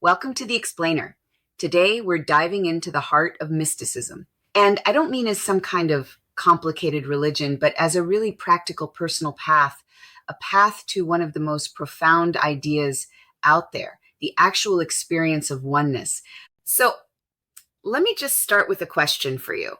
Welcome to The Explainer. Today, we're diving into the heart of mysticism. And I don't mean as some kind of complicated religion, but as a really practical personal path, a path to one of the most profound ideas out there, the actual experience of oneness. So, let me just start with a question for you.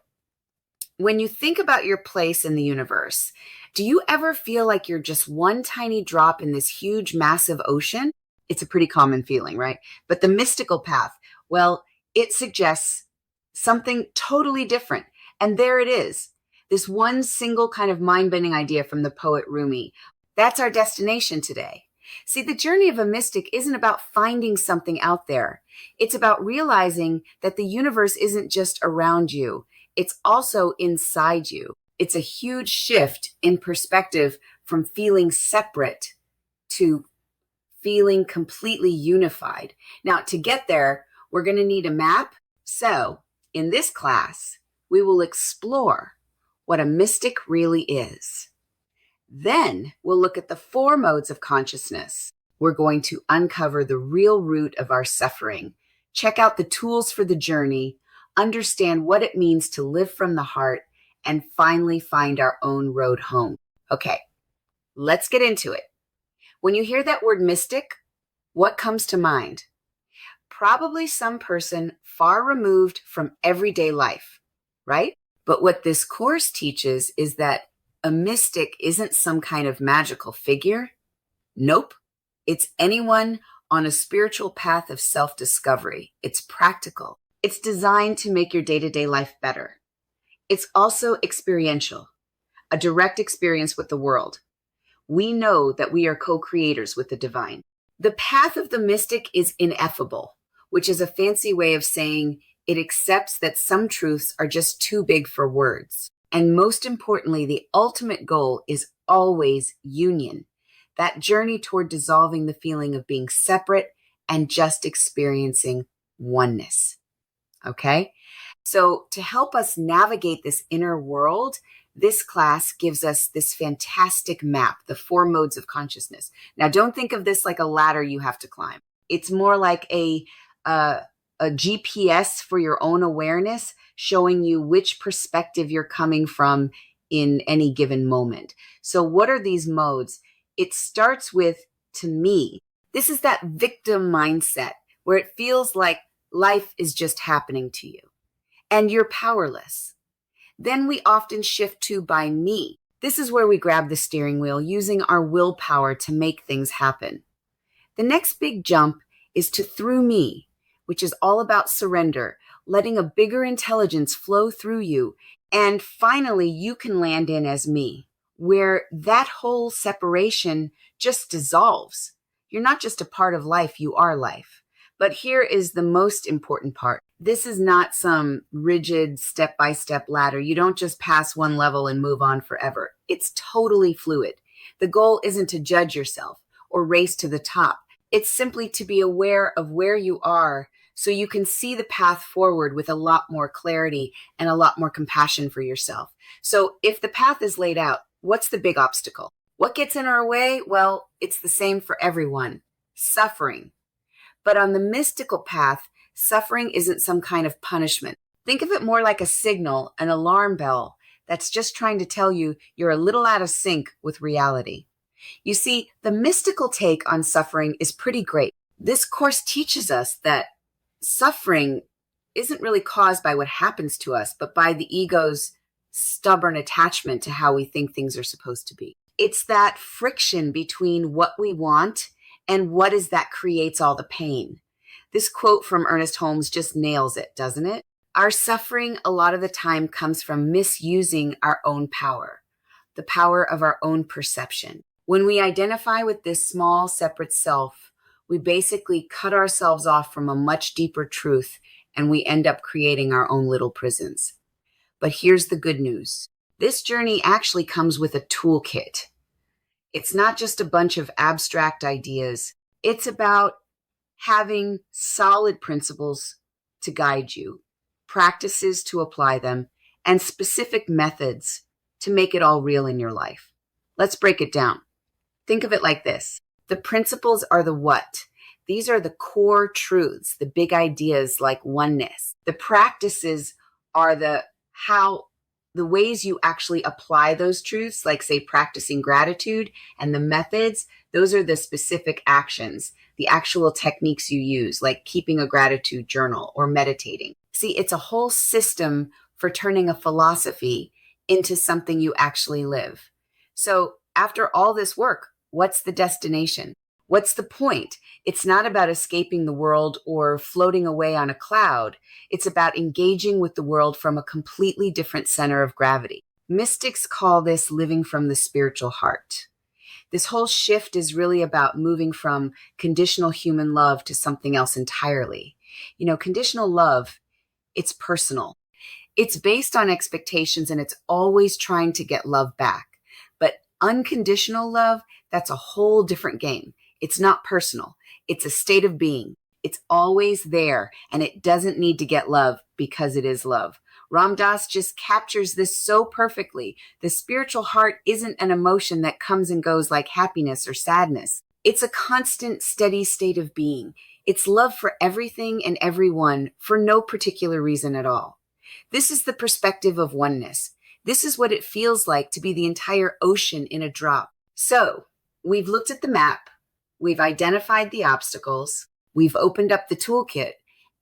When you think about your place in the universe, do you ever feel like you're just one tiny drop in this huge, massive ocean? It's a pretty common feeling, right? But the mystical path, well, it suggests something totally different. And there it is, this one single kind of mind-bending idea from the poet Rumi. That's our destination today. See, the journey of a mystic isn't about finding something out there. It's about realizing that the universe isn't just around you. It's also inside you. It's a huge shift in perspective from feeling separate to feeling completely unified. Now, to get there, we're going to need a map. So, in this class, we will explore what a mystic really is. Then, we'll look at the 4 modes of consciousness. We're going to uncover the real root of our suffering, check out the tools for the journey, understand what it means to live from the heart, and finally find our own road home. Okay, let's get into it. When you hear that word mystic, what comes to mind? Probably some person far removed from everyday life, right? But what this course teaches is that a mystic isn't some kind of magical figure. Nope. It's anyone on a spiritual path of self-discovery. It's practical. It's designed to make your day-to-day life better. It's also experiential, a direct experience with the world. We know that we are co-creators with the divine. The path of the mystic is ineffable, which is a fancy way of saying it accepts that some truths are just too big for words. And most importantly, the ultimate goal is always union, that journey toward dissolving the feeling of being separate and just experiencing oneness. Okay? So to help us navigate this inner world, this class gives us this fantastic map, the 4 modes of consciousness. Now, don't think of this like a ladder you have to climb. It's more like a GPS for your own awareness, showing you which perspective you're coming from in any given moment. So what are these modes? It starts with, to me, this is that victim mindset where it feels like life is just happening to you and you're powerless. Then we often shift to by me. This is where we grab the steering wheel, using our willpower to make things happen. The next big jump is to through me, which is all about surrender, letting a bigger intelligence flow through you. And finally, you can land in as me, where that whole separation just dissolves. You're not just a part of life, you are life. But here is the most important part. This is not some rigid step-by-step ladder. You don't just pass one level and move on forever. It's totally fluid. The goal isn't to judge yourself or race to the top. It's simply to be aware of where you are so you can see the path forward with a lot more clarity and a lot more compassion for yourself. So if the path is laid out, what's the big obstacle? What gets in our way? Well, it's the same for everyone. Suffering. But on the mystical path, suffering isn't some kind of punishment. Think of it more like a signal, an alarm bell that's just trying to tell you you're a little out of sync with reality. You see, the mystical take on suffering is pretty great. This course teaches us that suffering isn't really caused by what happens to us, but by the ego's stubborn attachment to how we think things are supposed to be. It's that friction between what we want and what is that creates all the pain. This quote from Ernest Holmes just nails it, doesn't it? Our suffering a lot of the time comes from misusing our own power, the power of our own perception. When we identify with this small, separate self, we basically cut ourselves off from a much deeper truth, and we end up creating our own little prisons. But here's the good news. This journey actually comes with a toolkit. It's not just a bunch of abstract ideas. It's about having solid principles to guide you, practices to apply them, and specific methods to make it all real in your life. Let's break it down. Think of it like this. The principles are the what. These are the core truths, the big ideas like oneness. The practices are the ways you actually apply those truths, like say practicing gratitude, and the methods, those are the specific actions, the actual techniques you use, like keeping a gratitude journal or meditating. See, it's a whole system for turning a philosophy into something you actually live. So after all this work, what's the destination? What's the point? It's not about escaping the world or floating away on a cloud. It's about engaging with the world from a completely different center of gravity. Mystics call this living from the spiritual heart. This whole shift is really about moving from conditional human love to something else entirely. Conditional love, it's personal. It's based on expectations and it's always trying to get love back. But unconditional love, that's a whole different game. It's not personal. It's a state of being. It's always there and it doesn't need to get love because it is love. Ram Dass just captures this so perfectly. The spiritual heart isn't an emotion that comes and goes like happiness or sadness. It's a constant, steady state of being. It's love for everything and everyone for no particular reason at all. This is the perspective of oneness. This is what it feels like to be the entire ocean in a drop. So, we've looked at the map, we've identified the obstacles, we've opened up the toolkit,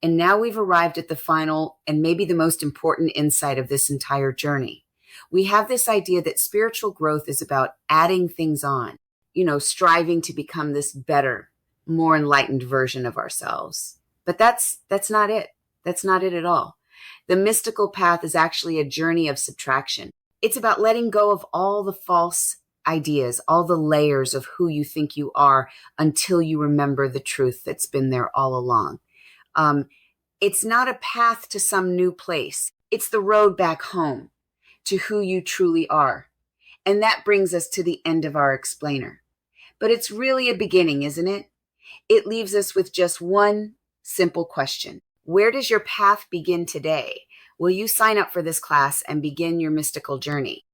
and now we've arrived at the final and maybe the most important insight of this entire journey. We have this idea that spiritual growth is about adding things on, striving to become this better, more enlightened version of ourselves. But that's not it. That's not it at all. The mystical path is actually a journey of subtraction. It's about letting go of all the false ideas, all the layers of who you think you are until you remember the truth that's been there all along. It's not a path to some new place. It's the road back home to who you truly are. And that brings us to the end of our explainer. But it's really a beginning, isn't it? It leaves us with just one simple question. Where does your path begin today? Will you sign up for this class and begin your mystical journey?